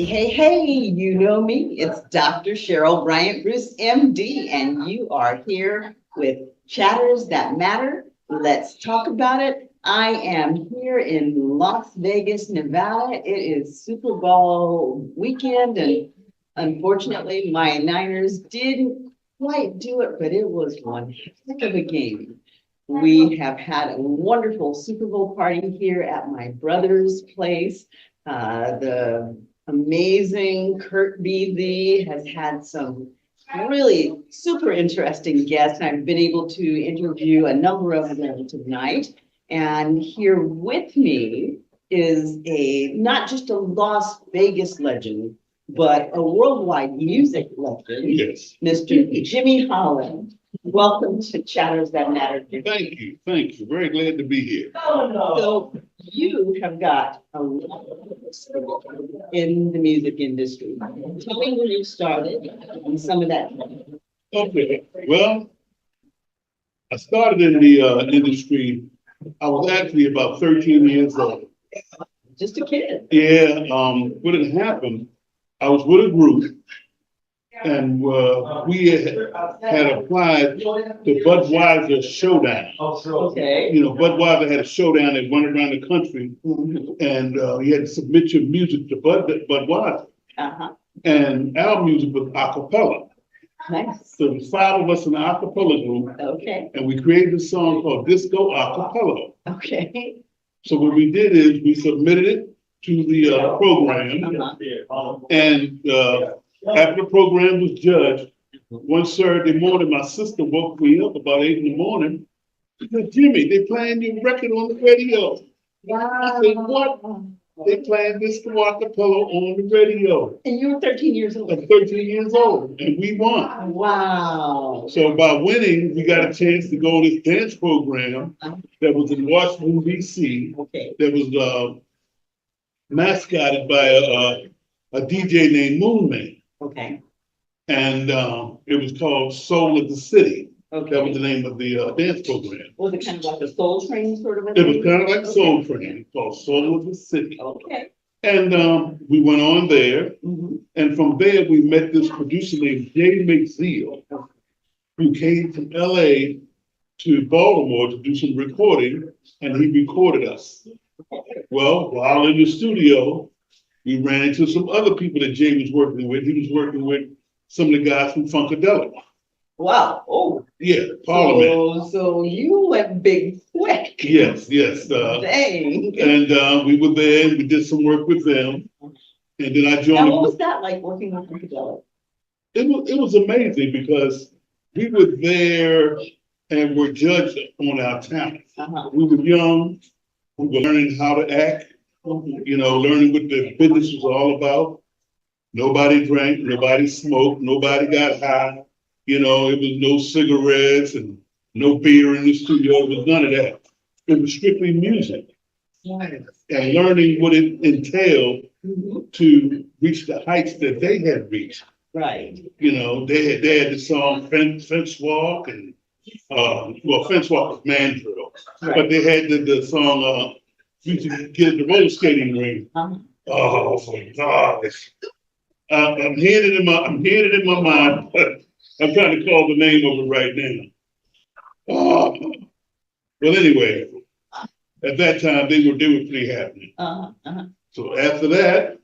Hey, you know me. It's Dr. Cheryl BryantBruce MD, and you are here with Chatters That Matter. Let's talk about it. I am here in Las Vegas, Nevada. It is Super Bowl weekend, and unfortunately, my Niners didn't quite do it, but it was one heck of a game. We have had a wonderful Super Bowl party here at my brother's place. The amazing Kurt Beasley has had some really super interesting guests. I've been able to interview a number of them tonight. And here with me is not just a Las Vegas legend, but a worldwide music legend. Yes. Mr. Jimmy Holland. Welcome to Chatters That Matter. Thank you. Very glad to be here. So you have got a lot of experience in the music industry. Tell me when you started and some of that. Okay. Well, I started in the industry. I was actually about 13 years old. Just a kid. Yeah. What had happened? I was with a group, and we had applied to Budweiser Showdown. Okay. You know, Budweiser had a showdown that went around the country, and you had to submit your music to Budweiser. Uh-huh. And our music was a cappella. Nice. So there was 5 of us in the a cappella group, Okay. and we created a song called Disco A Cappella. Okay. So what we did is we submitted it to the program, and after the program was judged, one Saturday morning, my sister woke me up about 8 in the morning. She said, "Jimmy, they're playing your record on the radio." I said, "What?" They playing Disco A Cappella on the radio. And you were 13 years old. I'm 13 years old, and we won. Wow. So by winning, we got a chance to go to this dance program that was in Washington, D.C. Okay. That was mascotted by a DJ named Moon Man. Okay. And it was called Soul of the City. Okay. That was the name of the dance program. Was it kind of like a Soul Train sort of a It was thing? kind of like Soul Train, called Soul of the City. Okay. And we went on there. Mm-hmm. And from there, we met this producer named Jay McZeal, who came from LA to Baltimore to do some recording, and he recorded us. Well, while in the studio, we ran into some other people that Jay was working with. He was working with some of the guys from Funkadelic. Wow. Oh. Yeah, Parliament. So you went big quick. Yes. Dang. And we were there and we did some work with them. And then I joined. Now, what was that like working with Funkadelic? It was amazing because we were there and were judged on our talent. Uh-huh. We were young. We were learning how to act. You know, learning what the business was all about. Nobody drank, nobody smoked, nobody got high. You know, it was no cigarettes and no beer in the studio. It was none of that. It was strictly music. Nice. And learning what it entailed to reach the heights that they had reached. Right. You know, they had the song Fence Walk and Fence Walk was Mandrill. Right. But they had the song we used to get the roller skating ring. Uh-huh. Oh my gosh. I'm hearing it in my mind, but I'm trying to call the name of it right now. Well, anyway, at that time they were pretty happening. Uh-huh. Uh-huh. So after that,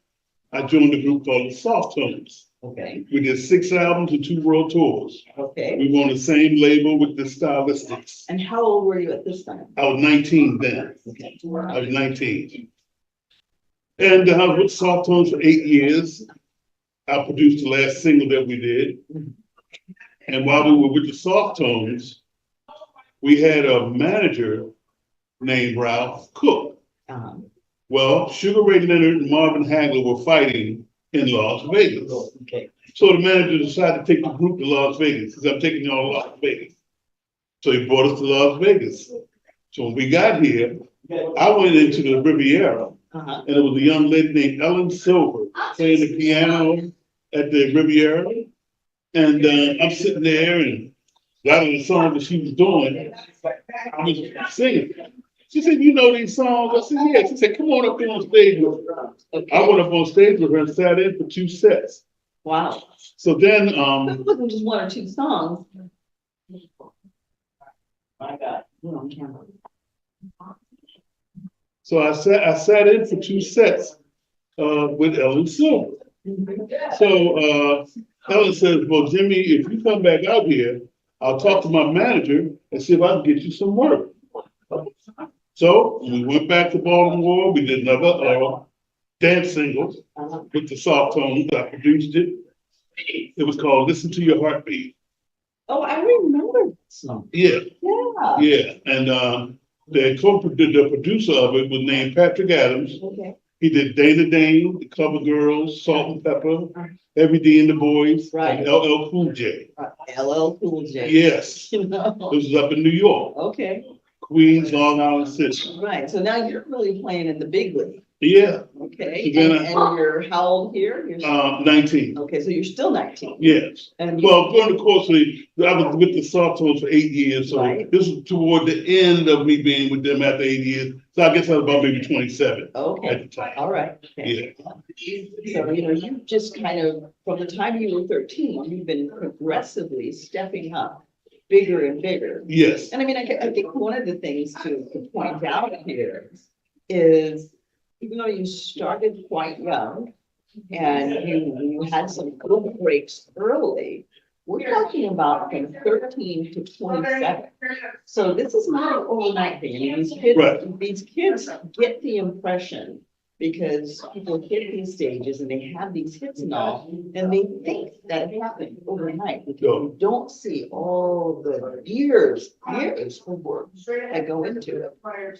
I joined a group called the Soft Tones. Okay. We did 6 albums and 2 world tours. Okay. We were on the same label with the Stylistics. And how old were you at this time? I was 19 then. Okay. I was 19. And I was with Soft Tones for 8 years. I produced the last single that we did. And while we were with the Soft Tones, we had a manager named Ralph Cook. Uh-huh. Well, Sugar Ray Leonard and Marvin Hagler were fighting in Las Vegas. Okay. So the manager decided to take the group to Las Vegas. He said, "I'm taking y'all to Las Vegas." So he brought us to Las Vegas. So when we got here, I went into the Riviera, Uh-huh. and there was a young lady named Ellen Silver playing the piano at the Riviera. And I'm sitting there, and a lot of the songs that she was doing, I was singing. She said, you know these songs? I said, yeah. She said, come on up here on stage with her. I went up on stage with her and sat in for 2 sets. Wow. So then, It wasn't just 1 or 2 songs. My God, we're on camera. So I sat in for 2 sets with Ellen Silver. So Ellen says, well, Jimmy, if you come back out here, I'll talk to my manager and see if I can get you some work. So we went back to Baltimore. We did another dance single with the soft tones. I produced it. It was called Listen to Your Heartbeat. Oh, I remember that song. Yeah. Yeah. Yeah. And the producer of it was named Patrick Adams. Okay. He did Dana Dane, the Cover Girls, Salt and Pepper, Every D and the Boys, Right. and LL Cool J. LL Cool J. Yes. You know? This was up in New York. Okay. Queens, Long Island City. Right. So now you're really playing in the big league. Yeah. Okay. So And you're how old here? You're 19. okay, so you're still 19. Yes. And Well, during the course of I was with the soft tones for 8 years. So right. This was toward the end of me being with them after 8 years. So I guess I was about maybe 27 okay. at the time. All right. Okay. Yeah. So, you just kind of, from the time you were 13, you've been progressively stepping up bigger and bigger. Yes. And I mean, I think one of the things to point out here is, even though you started quite young and you had some good breaks early, we're talking about from 13 to 27. So this is not an overnight thing. I mean, these kids get the impression because people hit these stages and they have these hits and all, and they think that it happened overnight. Because you don't see all the years of work that go into it.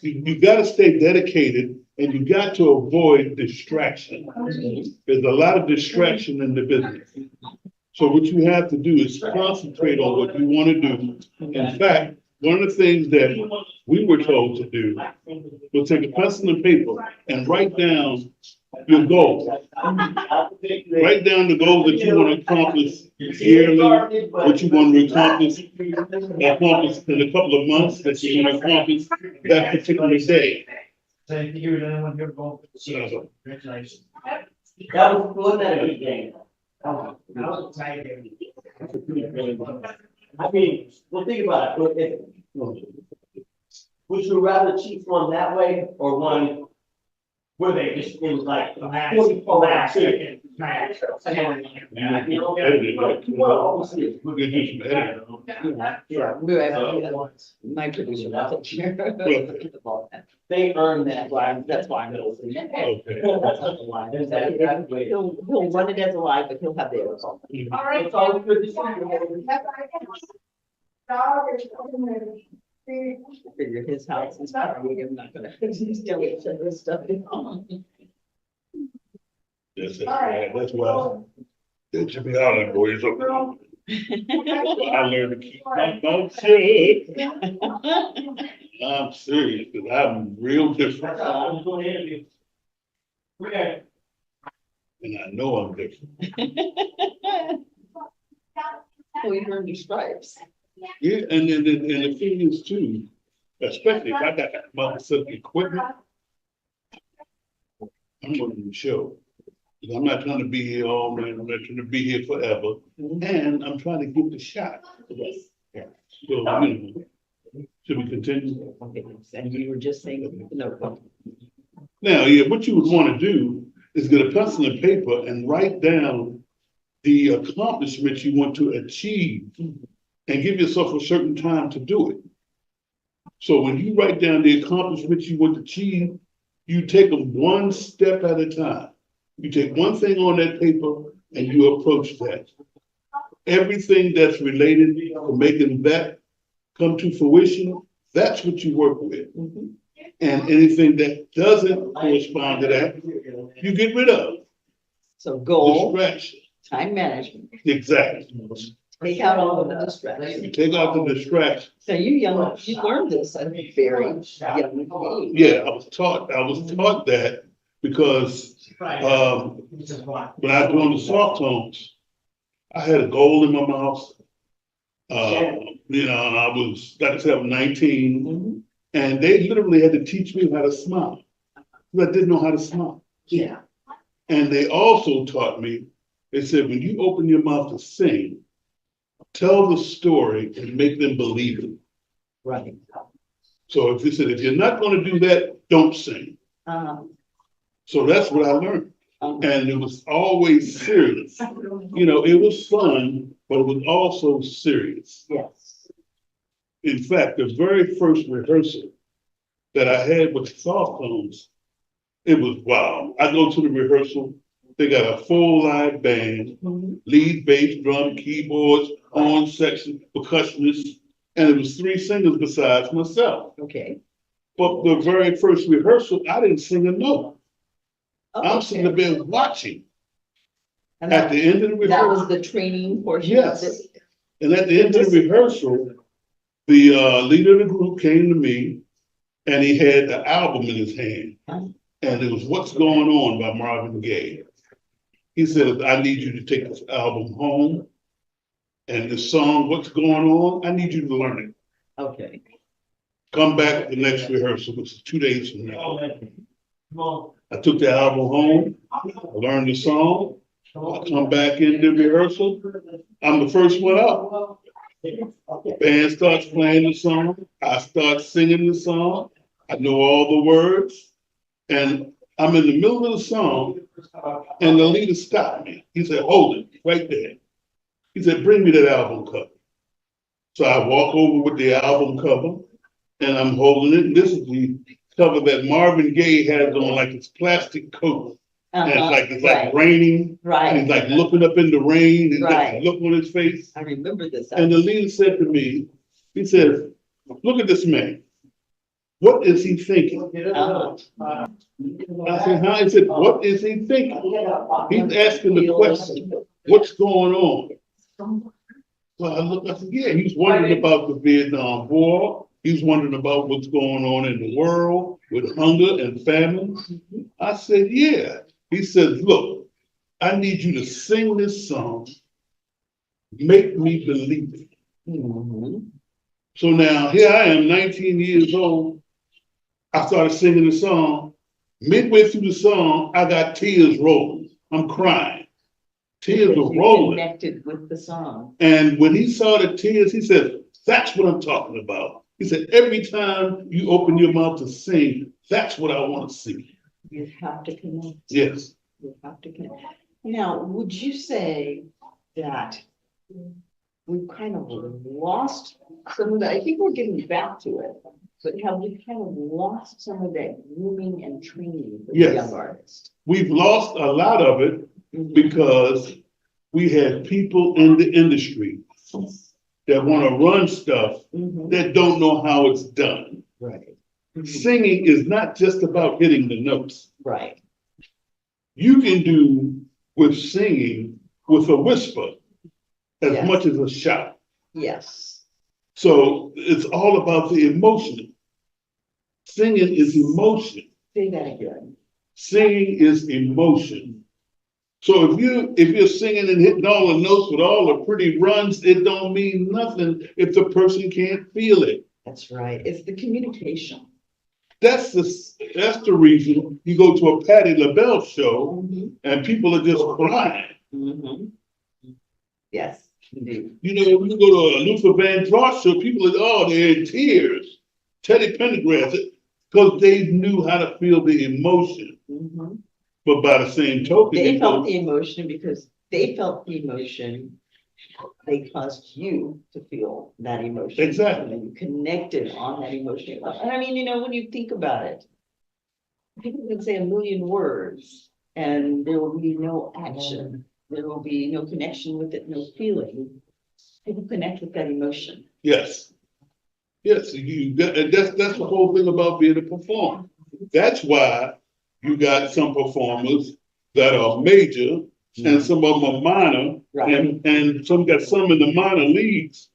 You got to stay dedicated and you got to avoid distraction. There's a lot of distraction in the business. So what you have to do is concentrate on what you want to do. In fact, one of the things that we were told to do was take a pencil and paper and write down your goals. Write down the goals that you want to accomplish yearly, what you want to accomplish in a couple of months, that you want to accomplish that particular day. That was that a good game. I mean, well, think about it. Would you rather cheat one that way or one where they just, it was like 44 hours? My producer will take care of it. They earned that. That's why I'm middle. Okay. He'll run it as a live, but he'll have the other song. All right. It's always good to see you. Figure his house is probably, I'm not gonna, he's still shut this stuff down. That's why Jimmy Holland boys up there. I learned to keep my mouth shut. I'm serious, because I'm real different. And I know I'm different. Well, you earned your stripes. Yeah, and the thing is too, especially if I got myself equipment, I'm running the show. I'm not trying to be here all night. I'm not trying to be here forever. And I'm trying to get the shot. So, should we continue? Okay, and you were just saying, no. Now, yeah, what you would want to do is get a pencil and paper and write down the accomplishments you want to achieve and give yourself a certain time to do it. So when you write down the accomplishments you want to achieve, you take them one step at a time. You take one thing on that paper and you approach that. Everything that's related to making that come to fruition, that's what you work with. And anything that doesn't correspond to that, you get rid of. So goal, Distraction. time management, Exactly. take out all of the distractions. You take out the distraction. So you learned this at a very young age. Yeah, I was taught that because when I was doing the soft tones, I had a goal in my mouth. And I was, like I said, I was 19. And they literally had to teach me how to smile. Because I didn't know how to smile. Yeah. And they also taught me, they said, when you open your mouth to sing, tell the story and make them believe it. Right. So if you said, if you're not going to do that, don't sing. So that's what I learned. And it was always serious. You know, it was fun, but it was also serious. Yes. In fact, the very first rehearsal that I had with soft tones, it was wow. I go to the rehearsal, they got a full live band, lead, bass, drum, keyboards, horn section, percussionists, and it was 3 singers besides myself. Okay. But the very first rehearsal, I didn't sing a note. I'm sitting Okay. there watching. And At the end of the that rehearsal, was the training portion yes. of it? And at the end of the rehearsal, the leader of the group came to me and he had the album in his hand. And it was What's Going On by Marvin Gaye. He said, I need you to take this album home. And the song, What's Going On, I need you to learn it. Okay. Come back the next rehearsal, which is 2 days from now. I took the album home, I learned the song, I come back into rehearsal, I'm the first one up. The band starts playing the song, I start singing the song, I know all the words, and I'm in the middle of the song, and the leader stopped me. He said, hold it, right there. He said, bring me that album cover. So I walk over with the album cover, and I'm holding it, and this is the cover that Marvin Gaye has on like his plastic coat. And it's like raining. Right. And he's like looking up in the rain and got Right. a look on his face. I remember this. And the leader said to me, he said, look at this man. What is he thinking? I said, huh? He said, what is he thinking? He's asking the question, what's going on? So I looked, I said, yeah, he's wondering about the Vietnam War. He's wondering about what's going on in the world with hunger and famine. I said, yeah. He said, look, I need you to sing this song, make me believe it. So now here I am, 19 years old. I started singing the song. Midway through the song, I got tears rolling. I'm crying. Tears were rolling. Connected with the song. And when he saw the tears, he said, that's what I'm talking about. He said, every time you open your mouth to sing, that's what I want to see. You have to connect. Yes. You have to connect. Now, would you say that we've kind of lost some of that? I think we're getting back to it, but have we kind of lost some of that grooming and training for the Yes. young artist? We've lost a lot of it because we had people in the industry that want to run stuff that don't know how it's done. Right. Singing is not just about hitting the notes. Right. You can do with singing with a whisper as Yes. much as a shout. Yes. So it's all about the emotion. Singing is emotion. Say that again. Singing is emotion. So if you're singing and hitting all the notes with all the pretty runs, it don't mean nothing if the person can't feel it. That's right. It's the communication. That's the reason you go to a Patti LaBelle show and people are just crying. Yes, indeed. You know, when you go to a Luther Vandross show, people are they're in tears. Teddy Pendergrass, because they knew how to feel the emotion. But by the same token, They felt the emotion because they felt the emotion. They caused you to feel that emotion. Exactly. And you connected on that emotion. And I mean, you know, when you think about it, people can say a million words and there will be no action. There will be no connection with it, no feeling. People connect with that emotion. Yes. Yes, that's the whole thing about being a performer. That's why you got some performers that are major and some of them are minor, Right. and some got some in the minor leagues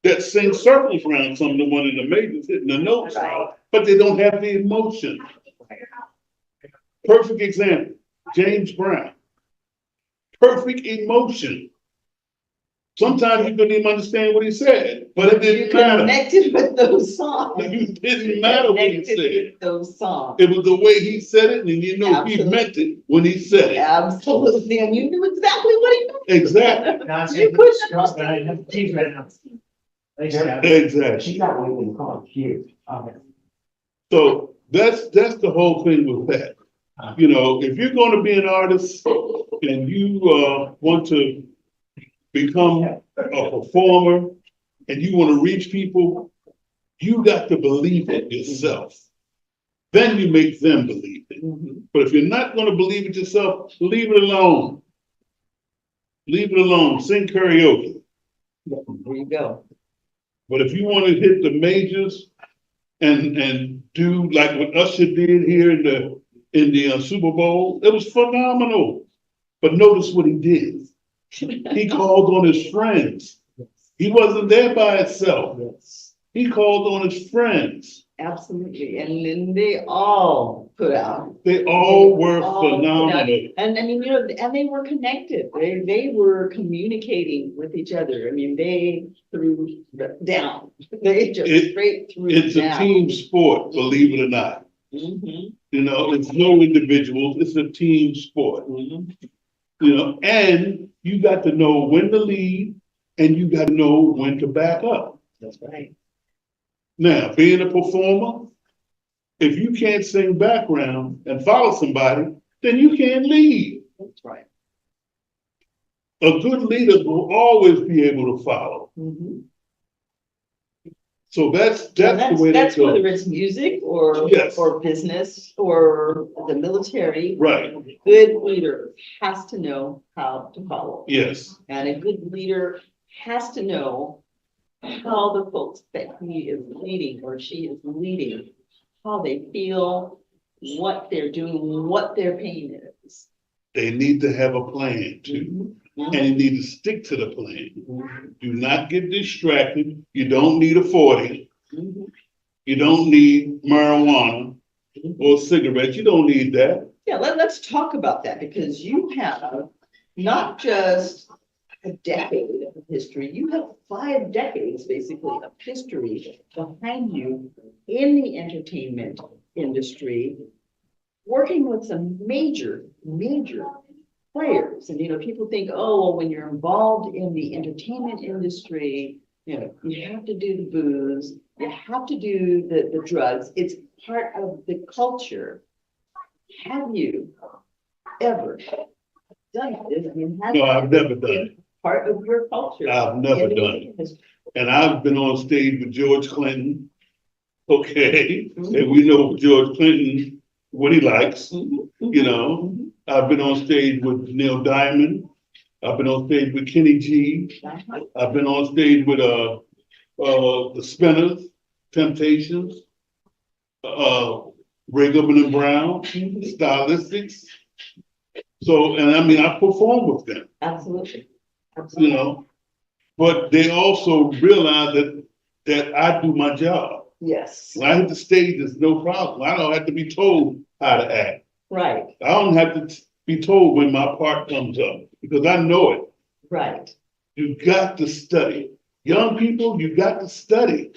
that sing circles around some of the one in the majors hitting the notes, Right. but they don't have the emotion. Perfect example, James Brown. Perfect emotion. Sometimes you couldn't even understand what he said, but it You didn't matter. connected with those songs. It didn't matter what he Connected said. with those songs. It was the way he said it, and you know he Absolutely. meant it when he said it. Absolutely, and you knew exactly what he meant. Exactly. You couldn't. Exactly. She got me in the car here. Okay. So that's the whole thing with that. You know, if you're going to be an artist and you want to become a performer and you want to reach people, you got to believe it yourself. Then you make them believe it. Mhm. But if you're not going to believe it yourself, leave it alone. Leave it alone. Sing karaoke. There you go. But if you want to hit the majors and do like what Usher did here in the Super Bowl, it was phenomenal. But notice what he did. He called on his friends. He wasn't there by himself. He called on his friends. Absolutely, and then they all put out. They all were all put out. phenomenal. And I mean, you know, and they were connected. They were communicating with each other. I mean, they threw down. They just straight threw It's down. a team sport, believe it or not. Mhm. You know, it's no individuals, it's a team sport. Mhm. You know, and you got to know when to lead and you got to know when to back up. That's right. Now, being a performer, if you can't sing background and follow somebody, then you can't lead. That's right. A good leader will always be able to follow. Mhm. So that's And the way that's that goes. whether it's music or Yes. or business or the military. Right. A good leader has to know how to follow. Yes. And a good leader has to know how the folks that he is leading or she is leading, how they feel, what they're doing, what their pain is. They need to have a plan too. Mhm. And you need to stick to the plan. Do not get distracted. You don't need a 40. Mhm. You don't need marijuana or cigarettes. You don't need that. Yeah, let's talk about that because you have not just a decade of history, you have 5 decades basically of history behind you in the entertainment industry, working with some major players. And, you know, people think, oh, well, when you're involved in the entertainment industry, you know, you have to do the booze, you have to do the drugs. It's part of the culture. Have you ever done this? I mean, has No, I've it never done been it. part of your culture? I've never in the done it. industry? And I've been on stage with George Clinton. Okay. Mhm. And we know George Clinton, what he likes. Mhm. You know, I've been on stage with Neil Diamond. I've been on stage with Kenny G. Uh-huh. I've been on stage with the Spinners, Temptations, Ray Goodman and Brown, Mhm. Stylistics. So, and I mean, I perform with them, Absolutely. you Absolutely. know, but they also realize that I do my job. Yes, When I hit the stage, there's no problem. I don't have to be told how to act. right, I don't have to be told when my part comes up because I know it. right. You got to study. Young people, you got to study.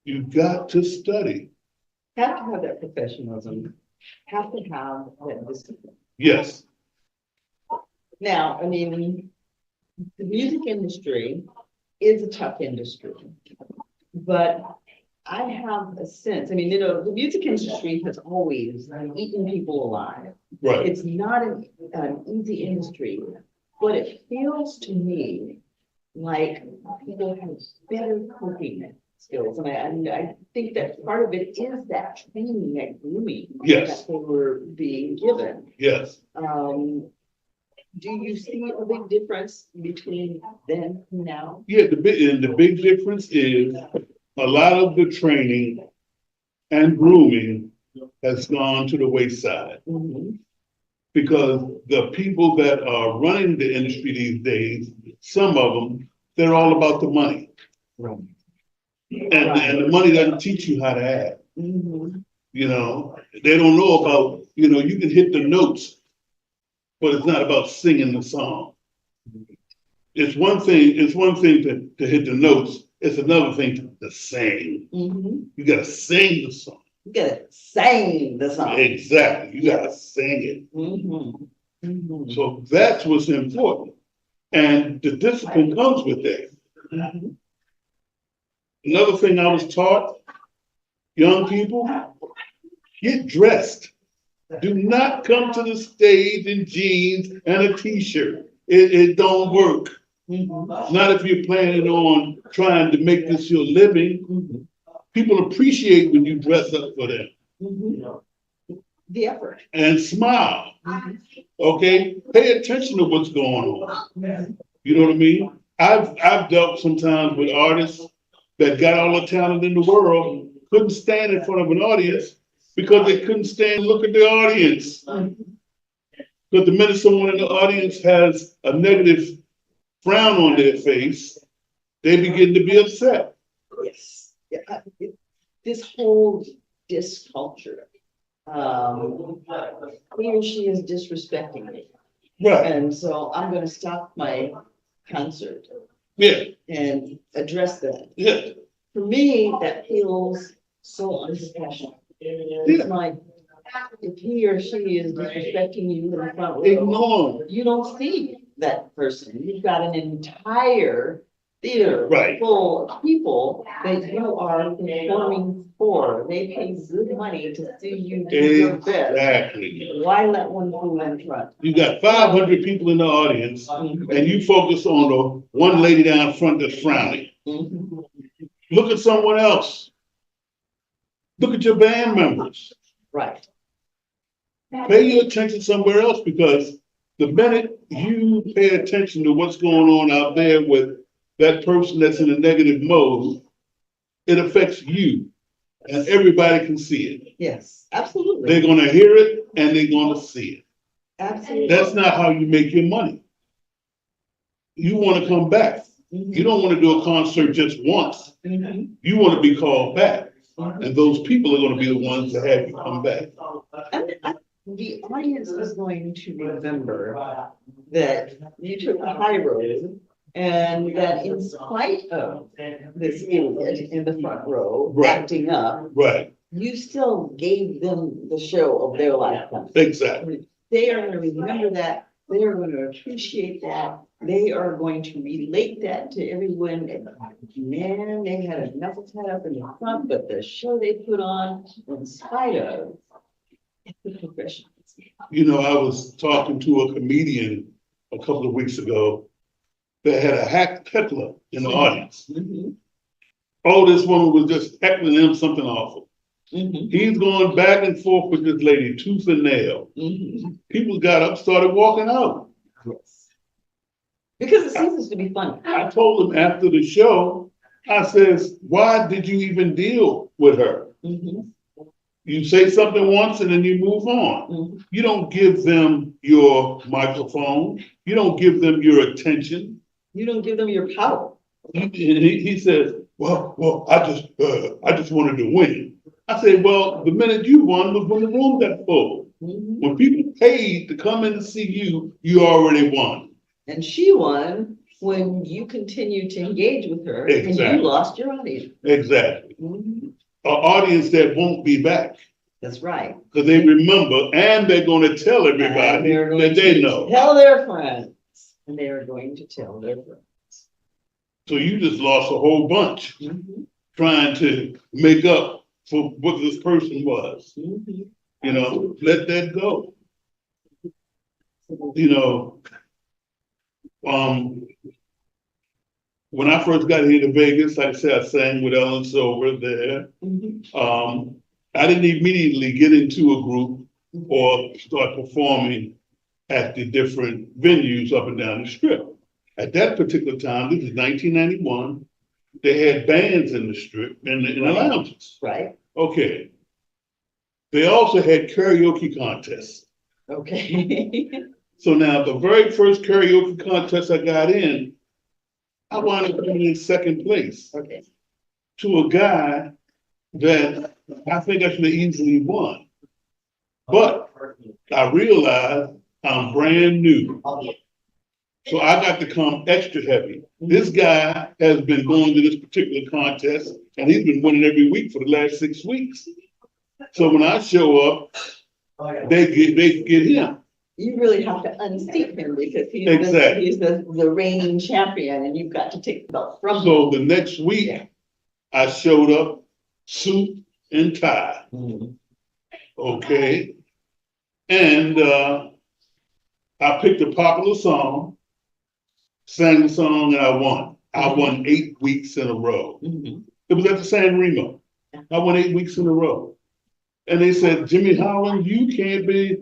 You got to study. Have to have that professionalism, have to have that discipline. Yes. Now, I mean, the music industry is a tough industry, but I have a sense, I mean, you know, the music industry has always eaten people alive. Right. It's not an easy industry, but it feels to me like people have better coping skills. And I think that part of it is that training, that grooming Yes. that they were being given. Yes. Do you see a big difference between then and now? Yeah, the big difference is a lot of the training and grooming has gone to the wayside Mhm. because the people that are running the industry these days, some of them, they're all about the money. Right. And the money doesn't teach you how to act. Mhm. You know, they don't know about, you know, you can hit the notes, but it's not about singing the song. it's one thing to hit the notes. It's another thing to sing. You gotta sing the song. You gotta sing the song. Exactly. You gotta sing it. So that's what's important. And the discipline comes with that. Another thing I was taught, young people, get dressed. Do not come to the stage in jeans and a t-shirt. It don't work. Not if you're planning on trying to make this your living. People appreciate when you dress up for them. The effort. And smile. Okay? Pay attention to what's going on. You know what I mean? I've dealt sometimes with artists that got all the talent in the world, couldn't stand in front of an audience because they couldn't stand to look at the audience. But the minute someone in the audience has a negative frown on their face, they begin to be upset. Yes. Yeah. This whole disc culture, he or she is disrespecting me. Right. And so I'm going to stop my concert. Yeah. And address that. Yeah. For me, that feels so unprofessional. It's like, if he or she is disrespecting you in the front row, Ignore. you don't see that person. You've got an entire theater Right. full of people that you are performing for. They pay good money to see you do your best. Exactly. Why let one fool in front? You got 500 people in the audience, and you focus on the one lady down front that's frowning. Look at someone else. Look at your band members. Right. Pay your attention somewhere else, because the minute you pay attention to what's going on out there with that person that's in a negative mode, it affects you, and everybody can see it. Yes, absolutely. They're going to hear it and they're going to see it. Absolutely. That's not how you make your money. You want to come back. You don't want to do a concert just once. You want to be called back. And those people are going to be the ones that have you come back. And the audience is going to remember that you took the high road, and that in spite of this idiot in the front row acting up, Right. you still gave them the show of their lifetime. Exactly. They are going to remember that. They are going to appreciate that. They are going to relate that to everyone. And man, they had enough tied up in the front, but the show they put on, in spite of the professionals. You know, I was talking to a comedian a couple of weeks ago that had a heckler in the audience. Oh, this woman was just heckling him something awful. He's going back and forth with this lady, tooth and nail. People got up, started walking out. Yes. Because it seems to be funny. I told him after the show, I says, why did you even deal with her? You say something once and then you move on. You don't give them your microphone. You don't give them your attention. You don't give them your power. He says, well, I just wanted to win. I said, well, the minute you won was when the room got full. When people paid to come in to see you, you already won. And she won when you continued to engage with her and you lost your audience. Exactly. An audience that won't be back. That's right. Because they remember, and they're going to tell everybody that they know. Tell their friends. And they are going to tell their friends. So you just lost a whole bunch trying to make up for what this person was. You know, let that go. You know, when I first got here to Vegas, like I said, I sang with Ellen Silver there. I didn't immediately get into a group or start performing at the different venues up and down the strip. At that particular time, this was 1991, they had bands in the strip, in the lounges. Right. Okay. They also had karaoke contests. Okay. So now the very first karaoke contest I got in, I wound up coming in second place to a guy that I think I should have easily won. But I realized I'm brand new. So I got to come extra heavy. This guy has been going to this particular contest and he's been winning every week for the last 6 weeks. So when I show up, they get him. You really have to unseat him because he's Exactly. he's the reigning champion and you've got to take the belt from him. So the next week, I showed up suit and tie. Okay. And I picked a popular song, sang the song, and I won. I won 8 weeks in a row. It was at the San Remo. I won 8 weeks in a row. And they said, Jimmy Holland, you can't be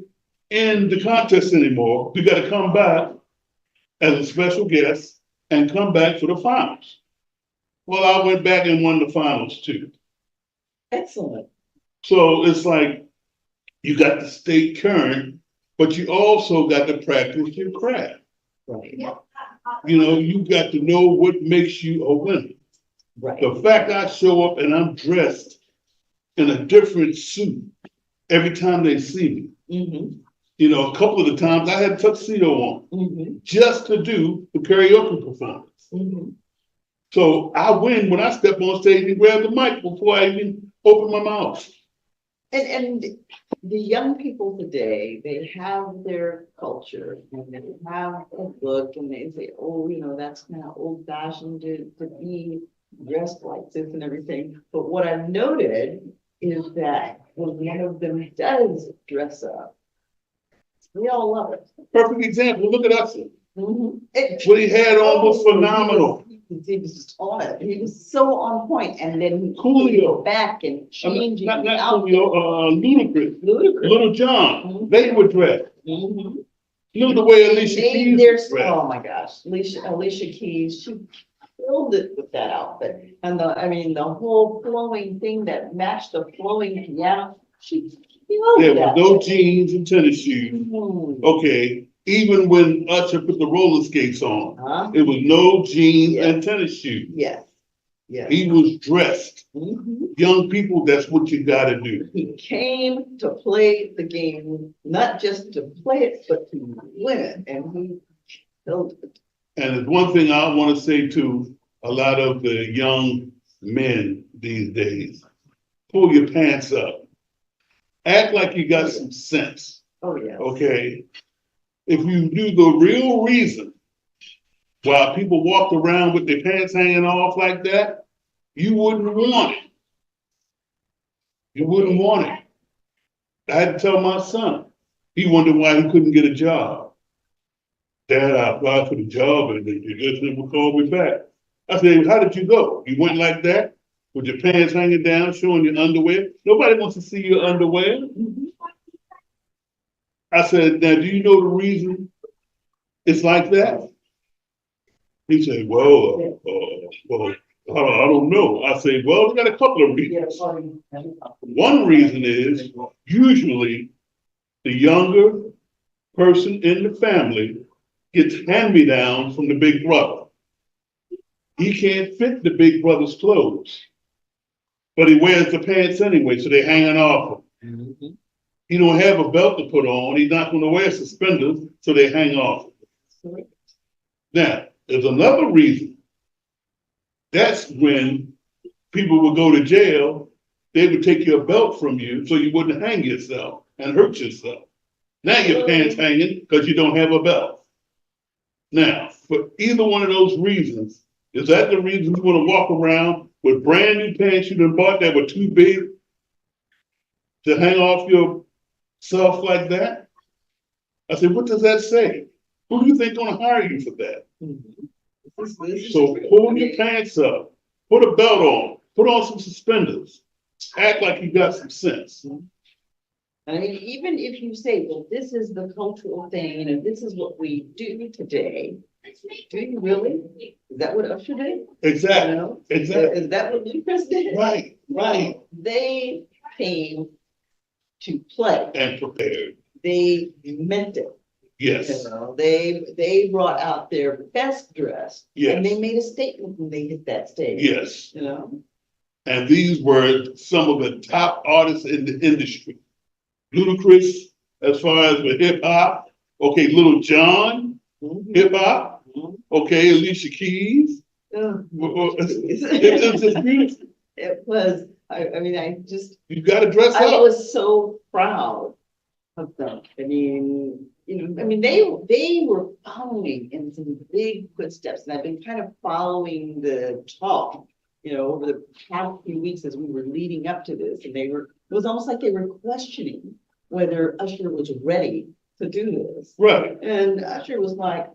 in the contest anymore. You got to come back as a special guest and come back for the finals. Well, I went back and won the finals too. Excellent. So it's like you got to stay current, but you also got to practice your craft. Right. You know, you got to know what makes you a winner. Right. The fact I show up and I'm dressed in a different suit every time they see me. You know, a couple of the times I had a tuxedo on just to do the karaoke performance. So I win when I step on stage and grab the mic before I even open my mouth. And the young people today, they have their culture and they have a book and they say, oh, you know, that's kind of old fashioned to be dressed like this and everything. But what I've noted is that when one of them does dress up, we all love it. Perfect example. Look at us. It- What he had on was phenomenal. He was just on it. He was so on point. And then he Coolio. go back and changing Not the outfit. Ludacris, Ludicrous. Little John. They were dressed. Look at the way Alicia Made Keys their, was dressed. oh my gosh, Alicia Keys, she killed it with that outfit. And the whole flowing thing that matched the flowing piano, she killed There that. was no jeans and tennis shoes. Okay, even when Usher put the roller skates on, it was no jeans and tennis shoes. Yes, yes. He was dressed. Young people, that's what you gotta do. He came to play the game, not just to play it, but to win it, and he killed it. And there's one thing I want to say to a lot of the young men these days: pull your pants up. Act like you got some sense. Oh, yeah. Okay. If you knew the real reason why people walked around with their pants hanging off like that, you wouldn't want it. You wouldn't want it. I had to tell my son. He wondered why he couldn't get a job. Dad, I applied for the job and they just never called me back. I said, how did you go? You went like that with your pants hanging down, showing your underwear? Nobody wants to see your underwear. I said, now, do you know the reason it's like that? He said, well, I don't know. I said, well, we got a couple of reasons. One reason is usually the younger person in the family gets hand-me-downs from the big brother. He can't fit the big brother's clothes, but he wears the pants anyway, so they're hanging off him. He don't have a belt to put on. He's not going to wear suspenders, so they hang off. Now, there's another reason. That's when people would go to jail. They would take your belt from you so you wouldn't hang yourself and hurt yourself. Now your pants hanging because you don't have a belt. Now, for either one of those reasons, is that the reason you want to walk around with brand new pants you done bought that were too big to hang off yourself like that? I said, what does that say? Who do you think gonna hire you for that? So pull your pants up, put a belt on, put on some suspenders, act like you got some sense. I mean, even if you say, well, this is the cultural thing, and this is what we do today, do you really? Is that what Usher did? Exactly. You know? Exactly. Is that what Lucas did? Right, right. They came to play. And prepared. They meant it. Yes. You know, they brought out their best dress. Yes. And they made a statement when they hit that stage. Yes. You know? And these were some of the top artists in the industry. Ludacris, as far as with hip hop, okay, Little John, hip hop, Okay, Alicia Keys. Oh. It's just beautiful. It was, I mean, You got to dress I up. was so proud of them. I mean, they were following in some big footsteps, and I've been kind of following the talk, over the past few weeks as we were leading up to this, and it was almost like they were questioning whether Usher was ready to do this. Right. And Usher was like,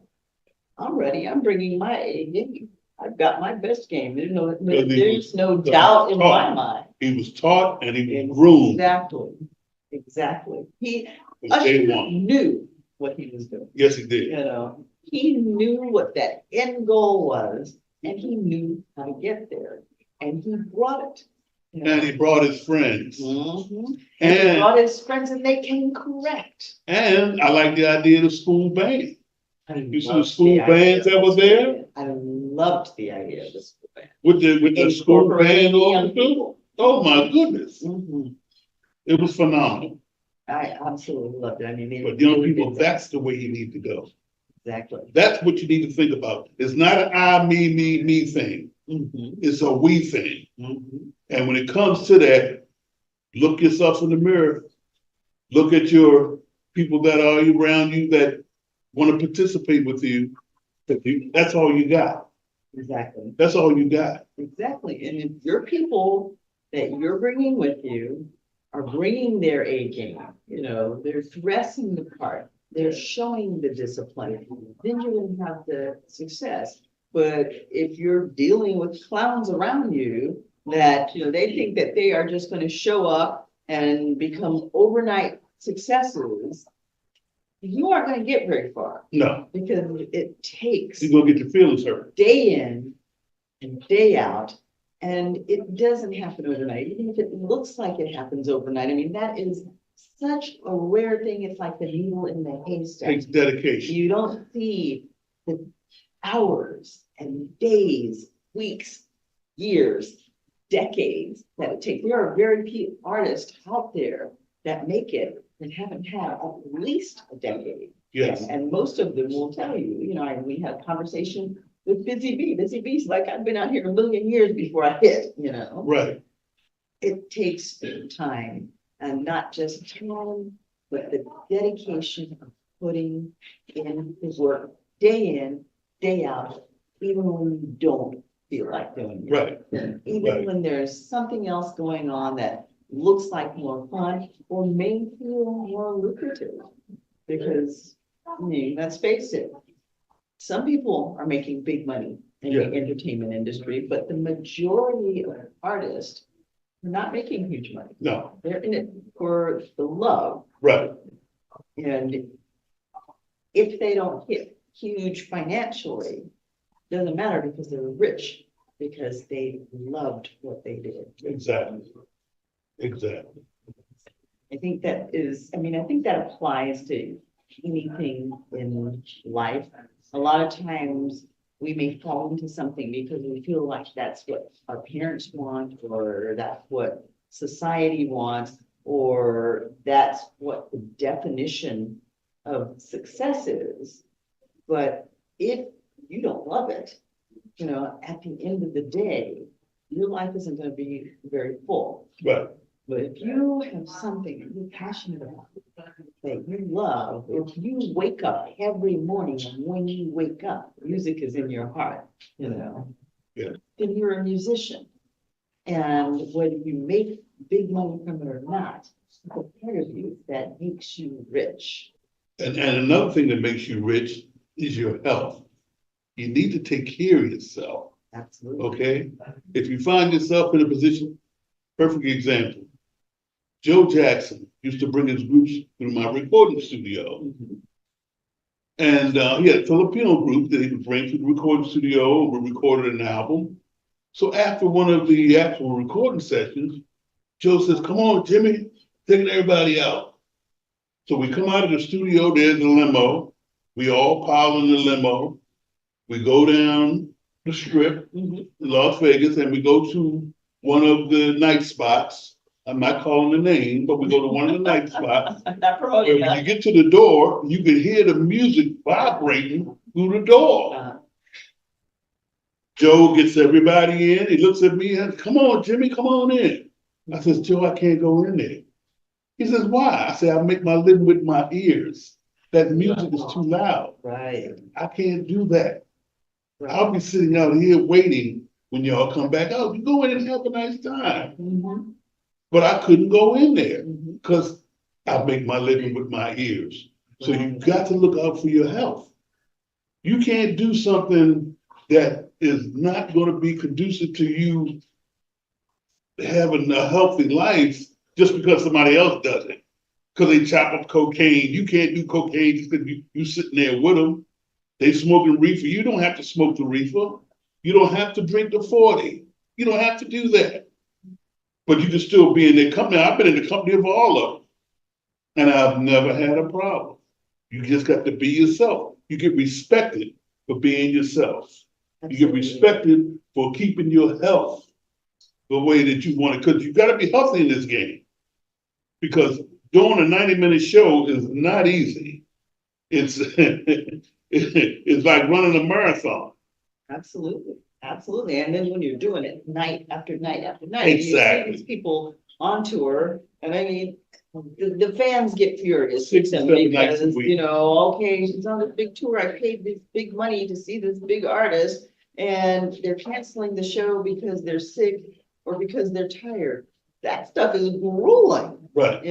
I'm ready. I'm bringing my A game. I've got my best game. There's no doubt in my mind. He was taught and he was groomed. Exactly. Usher knew what he was doing. Yes, he did. He knew what that end goal was, and he knew how to get there, and he brought it. And he brought his friends. Mm-hmm. And he brought his friends, and they came correct. And I like the idea of the school band. You see the school bands that were there? I loved the idea of the school band. With the school band on the field? Oh my goodness. Mm-hmm. It was phenomenal. I absolutely loved it. I mean, but young people, that's the way you need to go. Exactly. That's what you need to think about. It's not an I, me thing. Mm-hmm. It's a we thing. Mm-hmm. And when it comes to that, look yourself in the mirror. Look at your people that are around you that want to participate with you. That's all you got. Exactly. That's all you got. Exactly. And if your people that you're bringing with you are bringing their A game, they're dressing the part, they're showing the discipline, then you're going to have the success. But if you're dealing with clowns around you that, they think that they are just going to show up and become overnight successes, you aren't going to get very far. No. Because it takes. You're going to get your feelings hurt. Day in and day out. And it doesn't happen overnight, even if it looks like it happens overnight. I mean, that is such a rare thing. It's like the needle in the haystack. It takes dedication. You don't see the hours and days, weeks, years, decades that it takes. There are very few artists out there that make it that haven't had at least a decade. Yes. And most of them will tell you, we had a conversation with Busy Bee. Busy Bee's like, I've been out here a million years before I hit, Right. It takes time, and not just time, but the dedication of putting in the work day in, day out, even when you don't feel like doing it. Right. Even when there's something else going on that looks like more fun or may feel more lucrative. Because, let's face it, some people are making big money in the entertainment industry, but the majority of artists are not making huge money. No. They're in it for the love. Right. And if they don't hit huge financially, doesn't matter because they're rich, because they loved what they did. Exactly. I think that applies to anything in life. A lot of times we may fall into something because we feel like that's what our parents want, or that's what society wants, or that's what the definition of success is. But if you don't love it, at the end of the day, your life isn't going to be very full. Right. But if you have something that you're passionate about, that you love, if you wake up every morning, and when you wake up, music is in your heart, then you're a musician. And whether you make big money from it or not, it's a part of you that makes you rich. And another thing that makes you rich is your health. You need to take care of yourself. Absolutely. Okay? If you find yourself in a position, perfect example, Joe Jackson used to bring his groups through my recording studio. Mm-hmm. And he had a Filipino group that he would bring to the recording studio. We recorded an album. So after one of the actual recording sessions, Joe says, come on, Jimmy, taking everybody out. So we come out of the studio, there's a limo. We all pile in the limo. We go down the strip in Las Vegas, and we go to one of the night spots I'm not calling the name, but we go to one of the night spots. Not Where promoting when that. you get to the door, you can hear the music vibrating through the door. Uh, Joe gets everybody in. He looks at me and, come on, Jimmy, come on in. I says, Joe, I can't go in there. He says, why? I say, I make my living with my ears. That music is too loud. Right. I can't do that. I'll be sitting out here waiting when y'all come back out. You go in and have a nice time. Mhm. But I couldn't go in there Mhm. because I make my living with my ears. So you've got to look out for your health. You can't do something that is not going to be conducive to you having a healthy life just because somebody else does it. Because they chop up cocaine. You can't do cocaine just because you sitting there with them. They smoking reefer. You don't have to smoke the reefer. You don't have to drink the 40. You don't have to do that. But you can still be in their company. I've been in the company of all of them. And I've never had a problem. You just got to be yourself. You get respected for being yourself. You get respected for keeping your health the way that you want it. Because you got to be healthy in this game. Because doing a 90-minute show is not easy. It's it's like running a marathon. Absolutely, absolutely. And then when you're doing it night after night after night, Exactly. you see these people on tour, and I mean, the fans get furious 6 with or them 7 nights a because, week. okay, she's on this big tour. I paid this big money to see this big artist, and they're canceling the show because they're sick or because they're tired. That stuff is grueling, Right.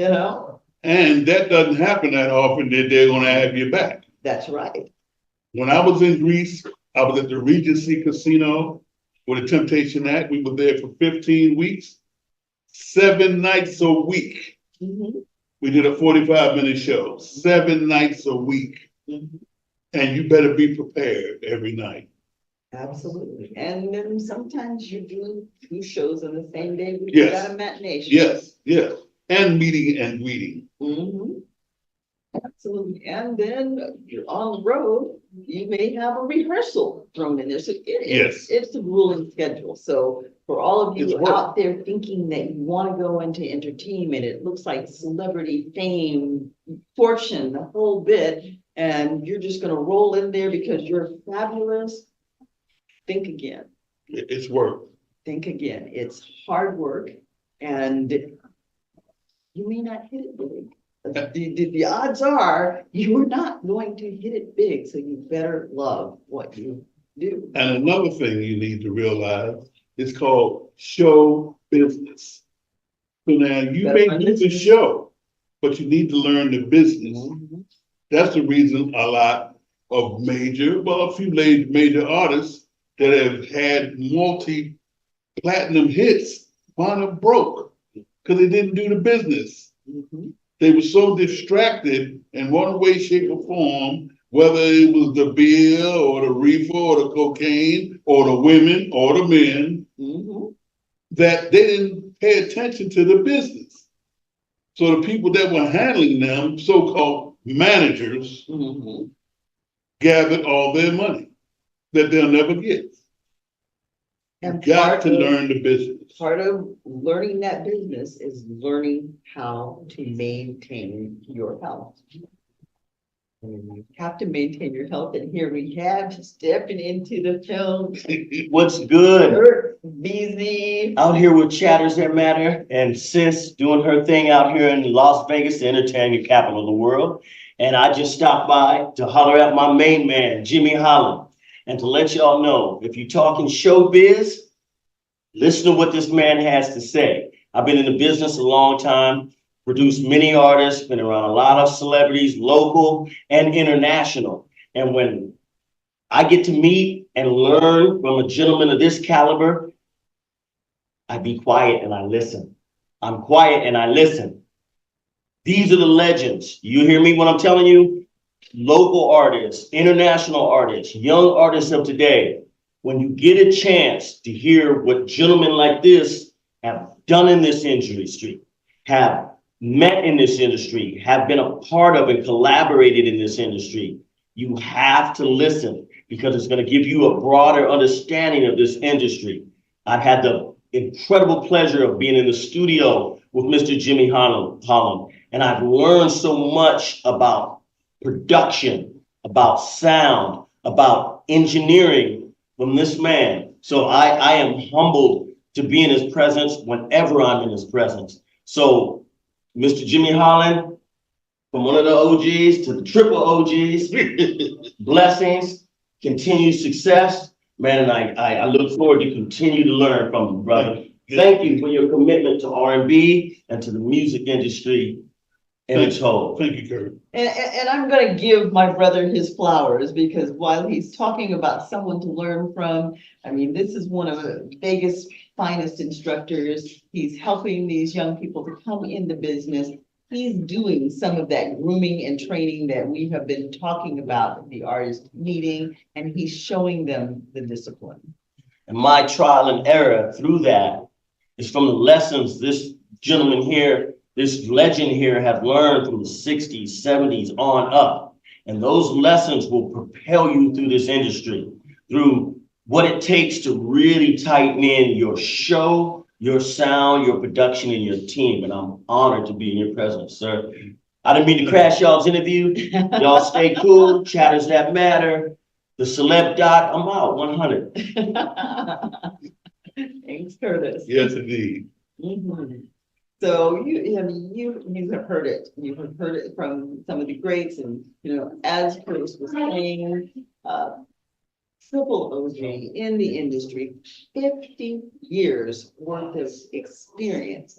And that doesn't happen that often that they're going to have you back. That's right. When I was in Greece, I was at the Regency Casino with the Temptation Act. We were there for 15 weeks, 7 nights a week. Mhm. We did a 45-minute show, 7 nights a week. Mhm. And you better be prepared every night. Absolutely. And then sometimes you're doing 2 shows on the same day. We Yes. got a matinee show. Yes. And meeting and greeting. Mhm. Absolutely. And then you're on the road, you may have a rehearsal thrown in there. So Yes. it's a grueling schedule. So for all of It's you work. out there thinking that you want to go into entertainment, it looks like celebrity fame, fortune, the whole bit, and you're just going to roll in there because you're fabulous. Think again. It's work. Think again. It's hard work, and you may not hit it big. The odds are you are not going to hit it big, so you better love what you do. And another thing you need to realize is called show business. So now you may do the show, but you need to learn the business. Mhm. That's the reason a lot of a few major artists that have had multi-platinum hits wound up broke because they didn't do the business. Mhm. They were so distracted in one way, shape, or form, whether it was the beer or the reefer or the cocaine or the women or the men, Mhm. that they didn't pay attention to the business. So the people that were handling them, so-called managers, Mhm. gathered all their money that they'll never get. You And got to learn the business. part of learning that business is learning how to maintain your health. And you have to maintain your health, and here we have stepping into the film. What's good? Kurt Beasley. Out here with Chatters That Matter, and Sis doing her thing out here in Las Vegas, the entertainment capital of the world. And I just stopped by to holler at my main man, Jimmy Holland, and to let y'all know, if you're talking showbiz, listen to what this man has to say. I've been in the business a long time, produced many artists, been around a lot of celebrities, local and international. And when I get to meet and learn from a gentleman of this caliber, I be quiet and I listen. I'm quiet and I listen. These are the legends. You hear me when I'm telling you? Local artists, international artists, young artists of today. When you get a chance to hear what gentlemen like this have done in this industry, have met in this industry, have been a part of and collaborated in this industry, you have to listen because it's going to give you a broader understanding of this industry. I've had the incredible pleasure of being in the studio with Mr. Jimmy Holland. And I've learned so much about production, about sound, about engineering from this man. So I am humbled to be in his presence whenever I'm in his presence. So Mr. Jimmy Holland, from one of the OGs to the triple OGs, blessings, continued success, man, and I look forward to continue to learn from you, brother. Thank you for your commitment to R&B and to the music industry in its whole. Thank you, Kurt. And I'm going to give my brother his flowers, because while he's talking about someone to learn from, I mean, this is one of the biggest, finest instructors. He's helping these young people to come into business. He's doing some of that grooming and training that we have been talking about at the artist meeting, and he's showing them the discipline. And my trial and error through that is from the lessons this gentleman here, this legend here, have learned from the 60s, 70s on up. And those lessons will propel you through this industry, through what it takes to really tighten in your show, your sound, your production, and your team. And I'm honored to be in your presence, sir. I didn't mean to crash y'all's interview. Y'all stay cool. Chatters that matter. The celeb doc, I'm out 100. Thanks, Curtis. Yes, indeed. So you have heard it. You have heard it from some of the greats, and as Curtis was saying, triple OG in the industry, 50 years worth of experience,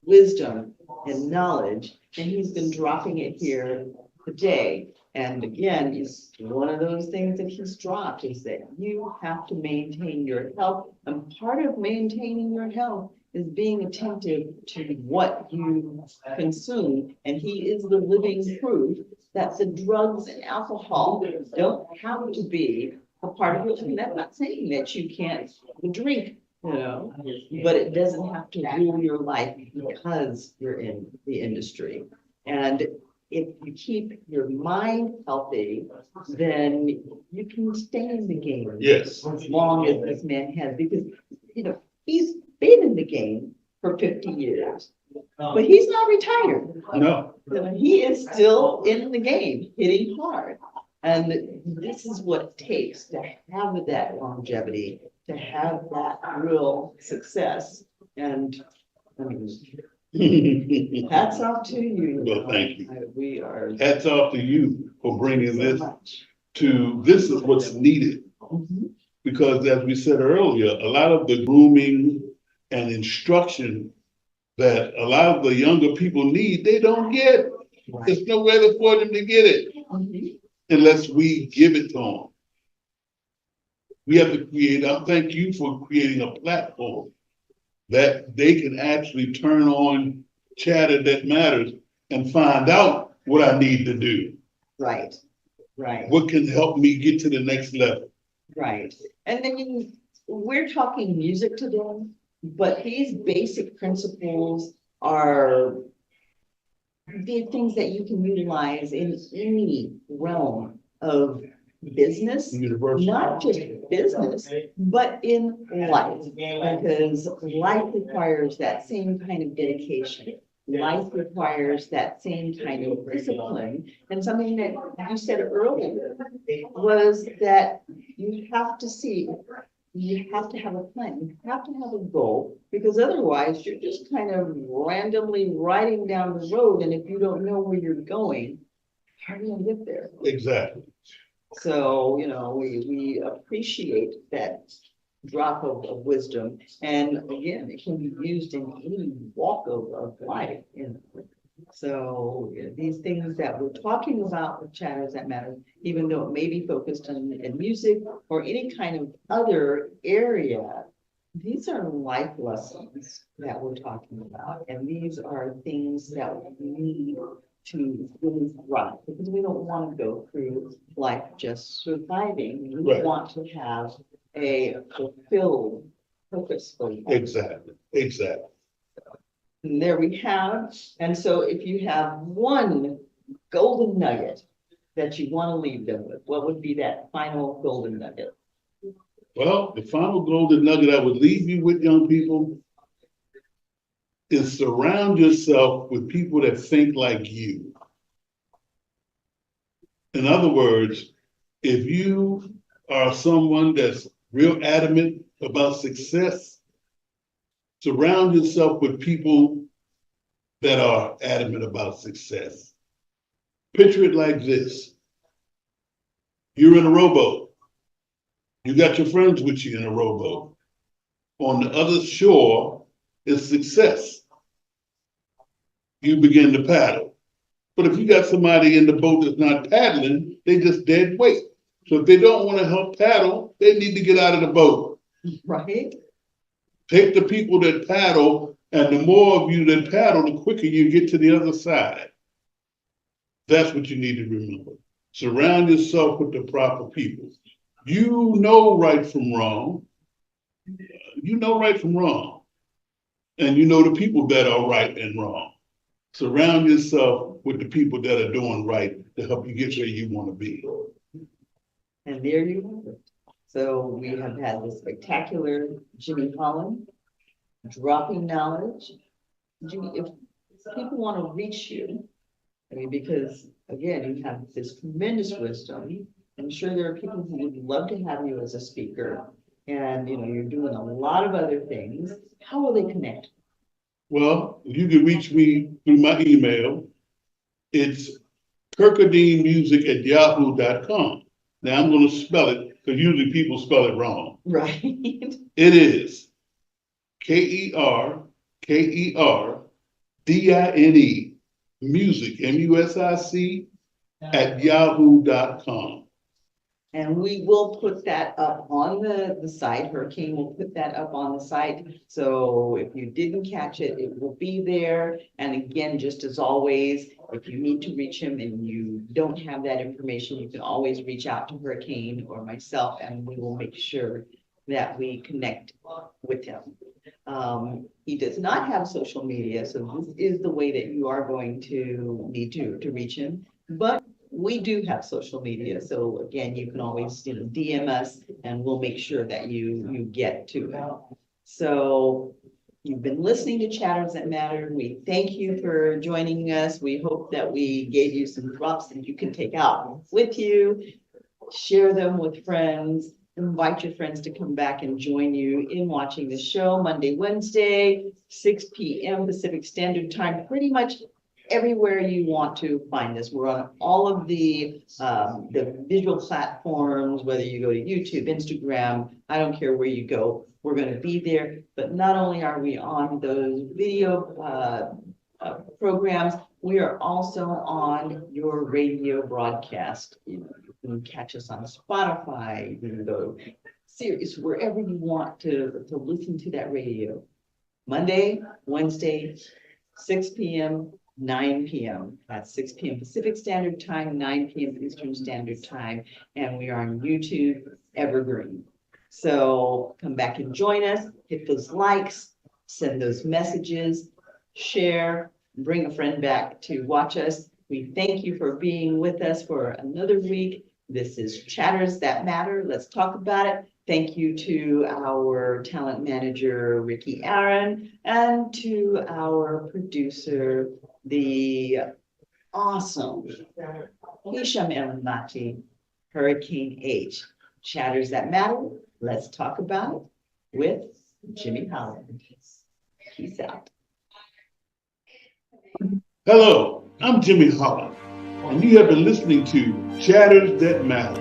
wisdom, and knowledge, and he's been dropping it here today. And again, it's one of those things that he's dropped, is that you have to maintain your health, and part of maintaining your health is being attentive to what you consume. And he is the living proof that the drugs and alcohol don't have to be a part of it. I mean, that's not saying that you can't drink, but it doesn't have to rule your life because you're in the industry. And if you keep your mind healthy, then you can stay in the game. Yes. As long as this man has, because he's been in the game for 50 years, but he's not retired. No. He is still in the game, hitting hard. And this is what it takes to have that longevity, to have that real success. And I mean, hats off to you. Well, thank you. We are. Hats off to you for bringing this this is what's needed. Because as we said earlier, a lot of the grooming and instruction that a lot of the younger people need, they don't get. There's no way for them to get it unless we give it to them. We have to create, I thank you for creating a platform that they can actually turn on Chatter That Matters and find out what I need to do. Right. What can help me get to the next level. Right. And then we're talking music today, but these basic principles are the things that you can utilize in any realm of business, not just business, but in life, because life requires that same kind of dedication. Life requires that same kind of discipline. And something that you said earlier was that you have to have a plan, you have to have a goal, because otherwise you're just kind of randomly riding down the road. And if you don't know where you're going, how are you gonna get there? Exactly. So, we appreciate that drop of wisdom. And again, it can be used in any walk of life. So these things that we're talking about with Chatters That Matter, even though it may be focused on in music or any kind of other area, these are life lessons that we're talking about. And these are things that we need to really thrive, because we don't want to go through life just surviving. We want to have a fulfilled, purposeful life. Exactly. And there we have. And so if you have one golden nugget that you want to leave them with, what would be that final golden nugget? Well, the final golden nugget I would leave you with, young people, is surround yourself with people that think like you. In other words, if you are someone that's real adamant about success, surround yourself with people that are adamant about success. Picture it like this. You're in a rowboat. You got your friends with you in a rowboat. On the other shore is success. You begin to paddle. But if you got somebody in the boat that's not paddling, they just dead weight. So if they don't want to help paddle, they need to get out of the boat. Right. Take the people that paddle, and the more of you that paddle, the quicker you get to the other side. That's what you need to remember. Surround yourself with the proper people. You know right from wrong. You know right from wrong. And you know the people that are right and wrong. Surround yourself with the people that are doing right to help you get where you want to be. And there you have it. So we have had the spectacular Jimmy Holland dropping knowledge. Jimmy, if people want to reach you, I mean, because again, you have this tremendous wisdom. I'm sure there are people who would love to have you as a speaker, and you're doing a lot of other things. How will they connect? Well, you can reach me through my email. It's kirkadeanmusic@yahoo.com. Now I'm going to spell it because usually people spell it wrong. Right. It is KERKERDINE music, MUSIC @yahoo.com. And we will put that up on the site. Hurricane will put that up on the site. So if you didn't catch it, it will be there. And again, just as always, if you need to reach him and you don't have that information, you can always reach out to Hurricane or myself, and we will make sure that we connect with him. He does not have social media, so this is the way that you are going to need to reach him. But we do have social media, so again, you can always DM us, and we'll make sure that you get to it. So you've been listening to Chatters That Matter. We thank you for joining us. We hope that we gave you some drops that you can take out with you, share them with friends. Invite your friends to come back and join you in watching the show Monday, Wednesday, 6 p.m. Pacific Standard Time, pretty much everywhere you want to find us. We're on all of the visual platforms, whether you go to YouTube, Instagram, I don't care where you go, we're going to be there. But not only are we on those video programs, we are also on your radio broadcast. You can catch us on Spotify, you can go Sirius, wherever you want to listen to that radio. Monday, Wednesday, 6 p.m., 9 p.m. That's 6 p.m. Pacific Standard Time, 9 p.m. Eastern Standard Time. And we are on YouTube, Evergreen. So come back and join us, hit those likes, send those messages, share, bring a friend back to watch us. We thank you for being with us for another week. This is Chatters That Matter. Let's talk about it. Thank you to our talent manager, Ricky Aaron, and to our producer, the awesome Hisham El-Nati, Hurricane H. Chatters That Matter. Let's talk about it with Jimmy Holland. Peace out. Hello, I'm Jimmy Holland, and you have been listening to Chatters That Matter.